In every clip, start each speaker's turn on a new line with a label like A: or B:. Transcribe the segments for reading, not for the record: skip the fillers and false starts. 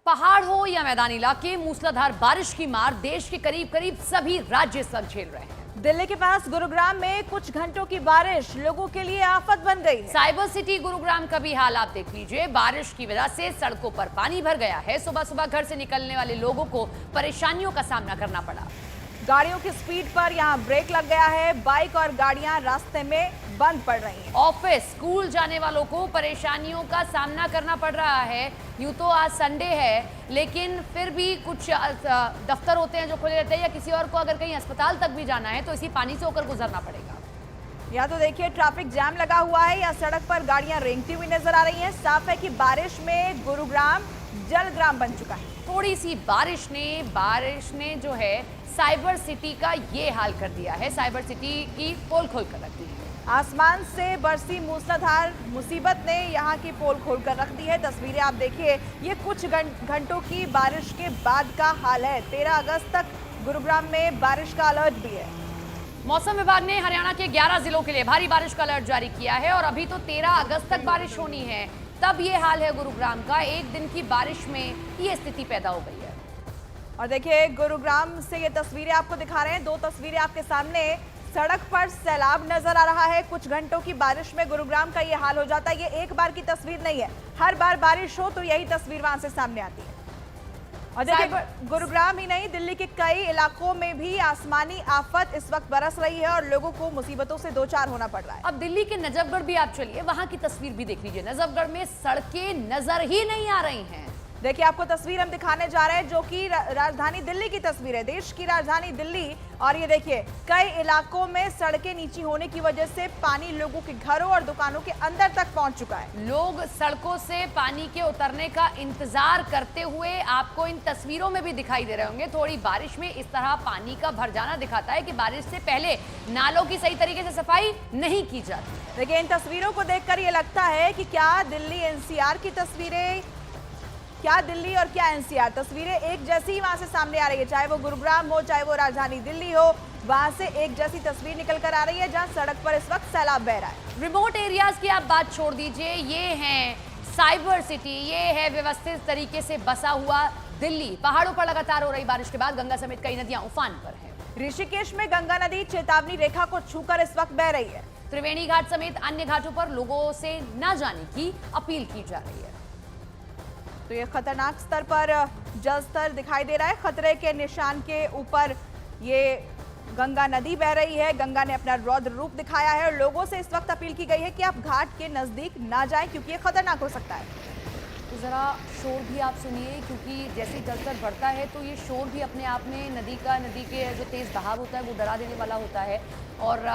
A: पहाड़ हो या मैदानी इलाके, मूसलाधार बारिश की मार देश के करीब करीब सभी राज्य इस वक्त झेल रहे हैं।
B: दिल्ली के पास गुरुग्राम में कुछ घंटों की बारिश लोगों के लिए आफत बन गई है।
A: साइबर सिटी गुरुग्राम का भी हाल आप देख लीजिए। बारिश की वजह से सड़कों पर पानी भर गया है। सुबह सुबह घर से निकलने वाले लोगों को परेशानियों का सामना करना पड़ा।
B: गाड़ियों की स्पीड पर यहां ब्रेक लग गया है। बाइक और गाड़ियां रास्ते में बंद पड़ रही हैं।
A: ऑफिस स्कूल जाने वालों को परेशानियों का सामना करना पड़ रहा है। यूं तो आज संडे है, लेकिन फिर भी कुछ दफ्तर होते हैं जो खुले रहते हैं, या किसी और को अगर कहीं अस्पताल तक भी जाना है तो इसी पानी से होकर गुजरना पड़ेगा।
B: या तो देखिए ट्रैफिक जाम लगा हुआ है या सड़क पर गाड़ियां रेंगती हुई नजर आ रही हैं। साफ है कि बारिश में गुरुग्राम जलग्राम बन चुका है।
A: थोड़ी सी बारिश ने जो है साइबर सिटी का ये हाल कर दिया है। साइबर सिटी की पोल खोल कर रख दी है।
B: आसमान से बरसी मूसलाधार मुसीबत ने यहाँ की पोल खोल कर रख दी है। तस्वीरें आप देखिए, ये कुछ घंटों की बारिश के बाद का हाल है। 13 अगस्त तक गुरुग्राम में बारिश का अलर्ट भी है।
A: मौसम विभाग ने हरियाणा के 11 जिलों के लिए भारी बारिश का अलर्ट जारी किया है और अभी तो 13 अगस्त तक बारिश होनी है। तब ये हाल है गुरुग्राम का। एक दिन की बारिश में ये स्थिति पैदा हो गई है।
B: और देखिए गुरुग्राम से ये तस्वीरें आपको दिखा रहे हैं। दो तस्वीरें आपके सामने। सड़क पर सैलाब नजर आ रहा है। कुछ घंटों की बारिश में गुरुग्राम का ये हाल हो जाता है। ये एक बार की तस्वीर नहीं है, हर बार बारिश हो तो यही तस्वीर वहां से सामने आती है। और देखिए गुरुग्राम ही नहीं, दिल्ली के कई इलाकों में भी आसमानी आफत इस वक्त बरस रही है और लोगों को मुसीबतों से दो चार होना पड़ रहा है।
A: अब दिल्ली के नजफगढ़ भी आप चलिए, वहां की तस्वीर भी देख लीजिए। नजफगढ़ में सड़कें नजर ही नहीं आ रही हैं।
B: देखिए आपको तस्वीर हम दिखाने जा रहे हैं जो कि राजधानी दिल्ली की तस्वीर है, देश की राजधानी दिल्ली। और ये देखिए कई इलाकों में सड़कें नीची होने की वजह से पानी लोगों के घरों और दुकानों के अंदर तक पहुंच चुका है।
A: लोग सड़कों से पानी के उतरने का इंतजार करते हुए आपको इन तस्वीरों में भी दिखाई दे रहे होंगे। थोड़ी बारिश में इस तरह पानी का भर जाना दिखाता है कि बारिश से पहले नालों की सही तरीके से सफाई नहीं की जाती।
B: देखिए इन तस्वीरों को देखकर ये लगता है कि क्या दिल्ली एनसीआर की तस्वीरें, क्या दिल्ली और क्या एनसीआर, तस्वीरें एक जैसी ही वहां से सामने आ रही है। चाहे वो गुरुग्राम हो, चाहे वो राजधानी दिल्ली हो, वहां से एक जैसी तस्वीर निकल कर आ रही है जहां सड़क पर इस वक्त सैलाब बह रहा है।
A: रिमोट एरियाज की आप बात छोड़ दीजिए, ये है साइबर सिटी, ये है व्यवस्थित तरीके से बसा हुआ दिल्ली। पहाड़ों पर लगातार हो रही बारिश के बाद गंगा समेत कई नदियां उफान पर है।
B: ऋषिकेश में गंगा नदी चेतावनी रेखा को छूकर इस वक्त बह रही है।
A: त्रिवेणी घाट समेत अन्य घाटों पर लोगों से न जाने की अपील की जा रही है।
B: तो ये खतरनाक स्तर पर जल स्तर दिखाई दे रहा है। खतरे के निशान के ऊपर ये गंगा नदी बह रही है। गंगा ने अपना रौद्र रूप दिखाया है और लोगों से इस वक्त अपील की गई है कि आप घाट के नजदीक ना जाएं क्योंकि ये खतरनाक हो सकता है।
A: तो ज़रा शोर भी आप सुनिए, क्योंकि जैसे जल स्तर बढ़ता है तो ये शोर भी अपने आप में नदी के जो तेज़ बहाव होता है वो डरा देने वाला होता है। और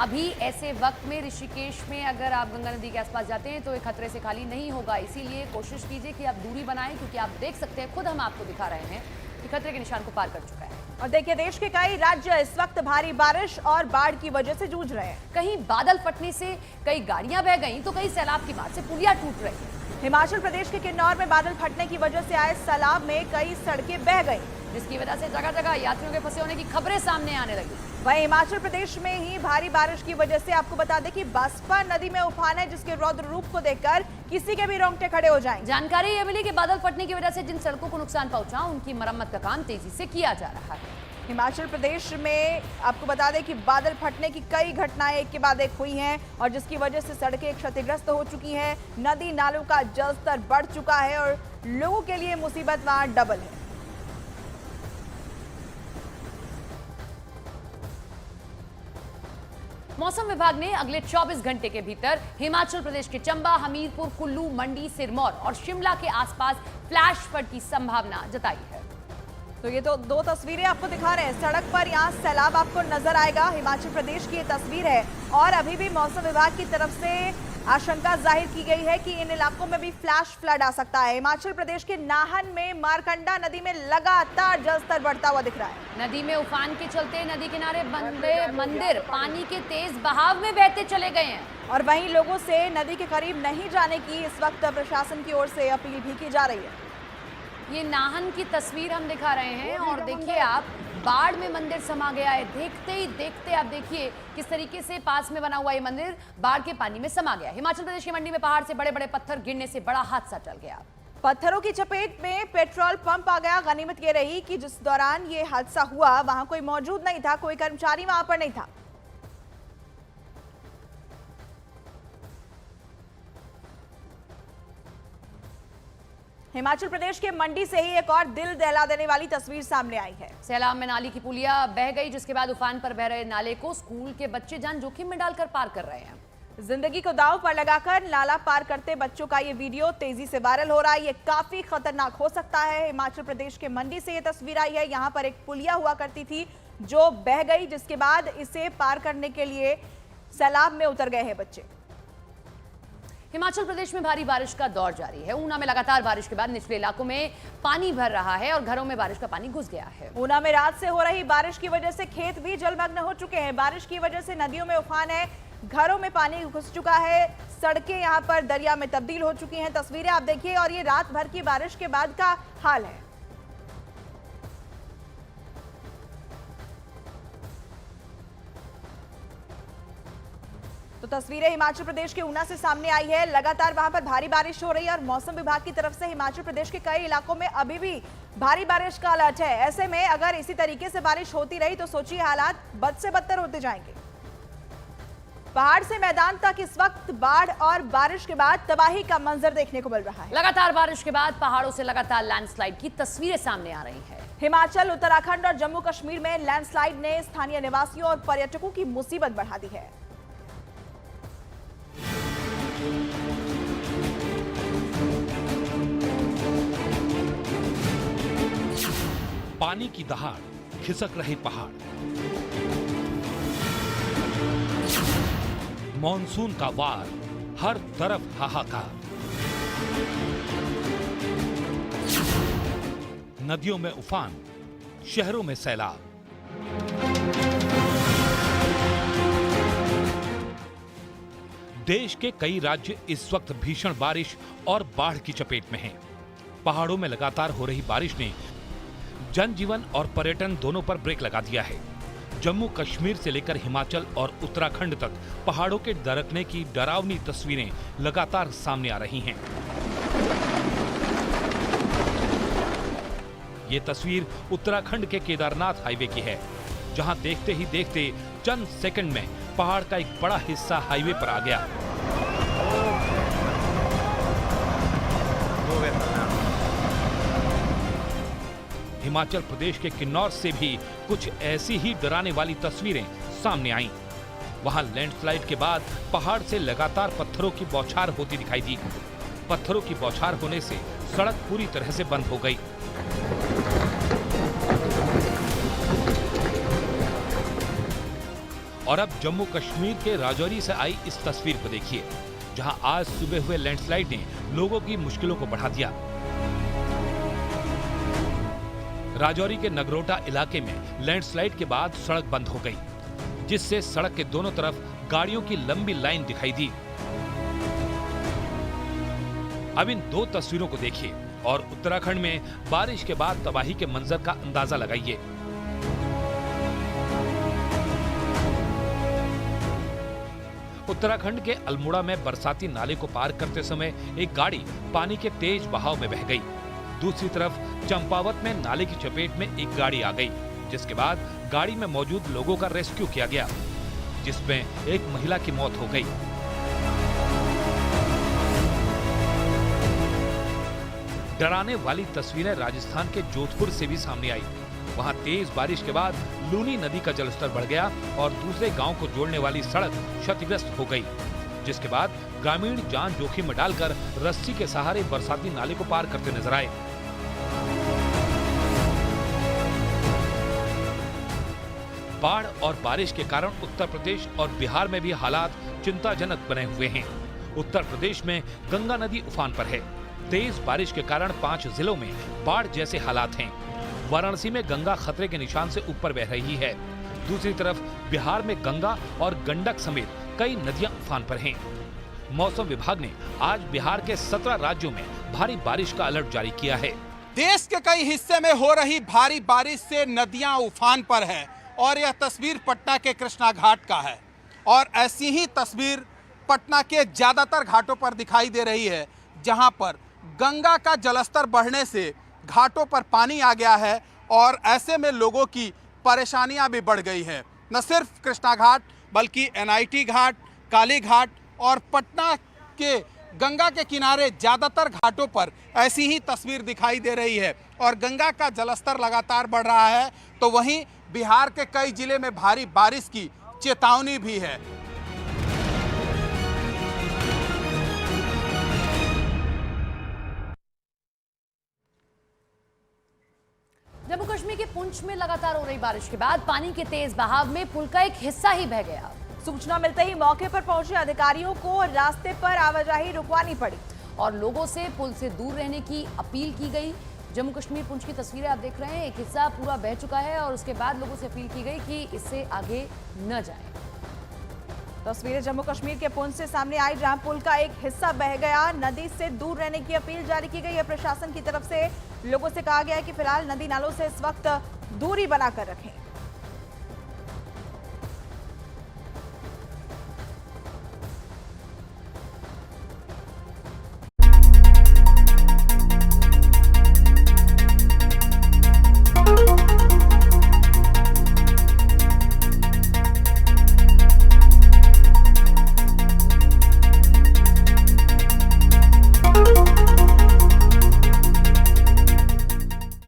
A: अभी ऐसे वक्त में ऋषिकेश में अगर आप गंगा नदी के आसपास जाते हैं तो ये खतरे से खाली नहीं होगा। इसीलिए कोशिश कीजिए कि आप दूरी बनाएं, क्योंकि आप देख सकते हैं, खुद हम आपको दिखा रहे हैं कि खतरे के निशान को पार कर चुका है।
B: और देखिए देश के कई राज्य इस वक्त भारी बारिश और बाढ़ की वजह से जूझ रहे हैं।
A: कहीं बादल फटने से कई गाड़ियां बह गई तो कहीं सैलाब की मार से पुलिया टूट रही है।
B: हिमाचल प्रदेश के किन्नौर में बादल फटने की वजह से आए सैलाब में कई सड़कें बह गईं,
A: जिसकी वजह से जगह जगह यात्रियों के फंसे होने की खबरें सामने आने लगी।
B: वहीं हिमाचल प्रदेश में ही भारी बारिश की वजह से आपको बता दें कि बास्पा नदी में उफान है, जिसके रौद्र रूप को देखकर किसी के भी रोंगटे खड़े हो जाएंगे।
A: जानकारी ये मिली कि बादल फटने की वजह से जिन सड़कों को नुकसान पहुंचा उनकी मरम्मत का काम तेजी से किया जा रहा है।
B: हिमाचल प्रदेश में आपको बता दें कि बादल फटने की कई घटनाएं एक के बाद एक हुई हैं और जिसकी वजह से सड़कें क्षतिग्रस्त हो चुकी हैं। नदी नालों का जल स्तर बढ़ चुका है और लोगों के लिए मुसीबत वहां डबल है।
A: मौसम विभाग ने अगले 24 घंटे के भीतर हिमाचल प्रदेश के चंबा, हमीरपुर, कुल्लू, मंडी, सिरमौर और शिमला के आसपास फ्लैश फ्लड की संभावना जताई है।
B: तो ये तो दो तस्वीरें आपको दिखा रहे हैं। सड़क पर यहाँ सैलाब आपको नजर आएगा। हिमाचल प्रदेश की ये तस्वीर है और अभी भी मौसम विभाग की तरफ से आशंका जाहिर की गई है कि इन इलाकों में भी फ्लैश फ्लड आ सकता है। हिमाचल प्रदेश के नाहन में मारकंडा नदी में लगातार जल स्तर बढ़ता हुआ दिख रहा है।
A: नदी में उफान के चलते नदी किनारे बने मंदिर पानी के तेज बहाव में बहते चले गए हैं
B: और वहीं लोगों से नदी के करीब नहीं जाने की इस वक्त प्रशासन की ओर से अपील भी की जा रही है।
A: ये नाहन की तस्वीर हम दिखा रहे हैं और देखिए आप, बाढ़ में मंदिर समा गया है। देखते ही देखते आप देखिए किस तरीके से पास में बना हुआ ये मंदिर बाढ़ के पानी में समा गया। हिमाचल प्रदेश की मंडी में पहाड़ से बड़े बड़े पत्थर गिरने से बड़ा हादसा टल गया।
B: पत्थरों की चपेट में पेट्रोल पंप आ गया। गनीमत ये रही कि जिस दौरान ये हादसा हुआ वहां कोई मौजूद नहीं था, कोई कर्मचारी वहां पर नहीं था। हिमाचल प्रदेश के मंडी से ही एक और दिल दहला देने वाली तस्वीर सामने आई है।
A: सैलाब में नाली की पुलिया बह गई, जिसके बाद उफान पर बह रहे नाले को स्कूल के बच्चे जान जोखिम में डालकर पार कर रहे हैं।
B: जिंदगी को दांव पर लगाकर नाला पार करते बच्चों का ये वीडियो तेजी से वायरल हो रहा है। ये काफी खतरनाक हो सकता है। हिमाचल प्रदेश के मंडी से ये तस्वीर आई है। यहाँ पर एक पुलिया हुआ करती थी जो बह गई, जिसके बाद इसे पार करने के लिए सैलाब में उतर गए हैं बच्चे।
A: हिमाचल प्रदेश में भारी बारिश का दौर जारी है। ऊना में लगातार बारिश के बाद निचले इलाकों में पानी भर रहा है और घरों में बारिश का पानी घुस गया है।
B: ऊना में रात से हो रही बारिश की वजह से खेत भी जलमग्न हो चुके हैं। बारिश की वजह से नदियों में उफान है, घरों में पानी घुस चुका है, सड़कें यहां पर दरिया में तब्दील हो चुकी हैं। तस्वीरें आप देखिए और ये रात भर की बारिश के बाद का हाल है। तो तस्वीरें हिमाचल प्रदेश के ऊना से सामने आई है। लगातार वहां पर भारी बारिश हो रही है और मौसम विभाग की तरफ से हिमाचल प्रदेश के कई इलाकों में अभी भी भारी बारिश का अलर्ट है। ऐसे में अगर इसी तरीके से बारिश होती रही तो सोचिए हालात बद से बदतर होते जाएंगे। पहाड़ से मैदान तक इस वक्त बाढ़ और बारिश के बाद तबाही का मंजर देखने को मिल रहा है।
A: लगातार बारिश के बाद पहाड़ों से लगातार लैंडस्लाइड की तस्वीरें सामने आ रही है।
B: हिमाचल, उत्तराखंड और जम्मू कश्मीर में लैंडस्लाइड ने स्थानीय निवासियों और पर्यटकों की मुसीबत बढ़ा दी है।
C: पानी की दहाड़, खिसक रहे पहाड़, मॉनसून का वार, हर तरफ हाहाकार। नदियों में उफान, शहरों में सैलाब। देश के कई राज्य इस वक्त भीषण बारिश और बाढ़ की चपेट में हैं। पहाड़ों में लगातार हो रही बारिश ने जनजीवन और पर्यटन दोनों पर ब्रेक लगा दिया है। जम्मू कश्मीर से लेकर हिमाचल और उत्तराखंड तक पहाड़ों के दरकने की डरावनी तस्वीरें लगातार सामने आ रही हैं। ये तस्वीर उत्तराखंड के केदारनाथ हाईवे की है, जहां देखते ही देखते चंद सेकंड में पहाड़ का एक बड़ा हिस्सा हाईवे पर आ गया। हिमाचल प्रदेश के किन्नौर से भी कुछ ऐसी ही डराने वाली तस्वीरें सामने आईं। वहां लैंडस्लाइड के बाद पहाड़ से लगातार पत्थरों की बौछार होती दिखाई दी। पत्थरों की बौछार होने से सड़क पूरी तरह से बंद हो गई। और अब जम्मू कश्मीर के राजौरी से आई इस तस्वीर को देखिए, जहां आज सुबह हुए लैंडस्लाइड ने लोगों की मुश्किलों को बढ़ा दिया। राजौरी के नगरोटा इलाके में लैंडस्लाइड के बाद सड़क बंद हो गई, जिससे सड़क के दोनों तरफ गाड़ियों की लंबी लाइन दिखाई दी। अब इन दो तस्वीरों को देखिए और उत्तराखंड में बारिश के बाद तबाही के मंजर का अंदाजा लगाइए। उत्तराखंड के अल्मोड़ा में बरसाती नाले को पार करते समय एक गाड़ी पानी के तेज बहाव में बह गई। दूसरी तरफ चंपावत में नाले की चपेट में एक गाड़ी आ गई, जिसके बाद गाड़ी में मौजूद लोगों का रेस्क्यू किया गया, जिसमें एक महिला की मौत हो गई। डराने वाली तस्वीरें राजस्थान के जोधपुर से भी सामने आई। वहां तेज बारिश के बाद लूनी नदी का जलस्तर बढ़ गया और दूसरे गांव को जोड़ने वाली सड़क क्षतिग्रस्त हो गई, जिसके बाद ग्रामीण जान जोखिम में डालकर रस्सी के सहारे बरसाती नाले को पार करते नजर आए। बाढ़ और बारिश के कारण उत्तर प्रदेश और बिहार में भी हालात चिंताजनक बने हुए हैं। उत्तर प्रदेश में गंगा नदी उफान पर है। तेज बारिश के कारण 5 जिलों में बाढ़ जैसे हालात हैं। वाराणसी में गंगा खतरे के निशान से ऊपर बह रही है। दूसरी तरफ बिहार में गंगा और गंडक समेत कई नदियां उफान पर हैं। मौसम विभाग ने आज बिहार के 17 राज्यों में भारी बारिश का अलर्ट जारी किया है।
D: देश के कई हिस्से में हो रही भारी बारिश से नदियां उफान पर है और यह तस्वीर पटना के कृष्णा घाट का है। और ऐसी ही तस्वीर पटना के ज्यादातर घाटों पर दिखाई दे रही है, जहां पर गंगा का जलस्तर बढ़ने से घाटों पर पानी आ गया है और ऐसे में लोगों की परेशानियां भी बढ़ गई हैं। न सिर्फ कृष्णा घाट बल्कि NIT घाट, काली घाट और पटना के गंगा के किनारे ज़्यादातर घाटों पर ऐसी ही तस्वीर दिखाई दे रही है और गंगा का जलस्तर लगातार बढ़ रहा है। तो वहीं बिहार के कई जिले में भारी बारिश की चेतावनी भी है।
A: जम्मू कश्मीर के पुंछ में लगातार हो रही बारिश के बाद पानी के तेज बहाव में पुल का एक हिस्सा ही बह गया।
B: सूचना मिलते ही मौके पर पहुंचे अधिकारियों को रास्ते पर आवाजाही रुकवानी पड़ी
A: और लोगों से पुल से दूर रहने की अपील की गई। जम्मू कश्मीर पुंछ की तस्वीरें आप देख रहे हैं, एक हिस्सा पूरा बह चुका है और उसके बाद लोगों से अपील की गई कि इससे आगे न जाएं।
B: तस्वीरें जम्मू कश्मीर के पुंछ से सामने आई, जहां पुल का एक हिस्सा बह गया। नदी से दूर रहने की अपील जारी की गई है। प्रशासन की तरफ से लोगों से कहा गया है कि फिलहाल नदी नालों से इस वक्त दूरी बनाकर रखें।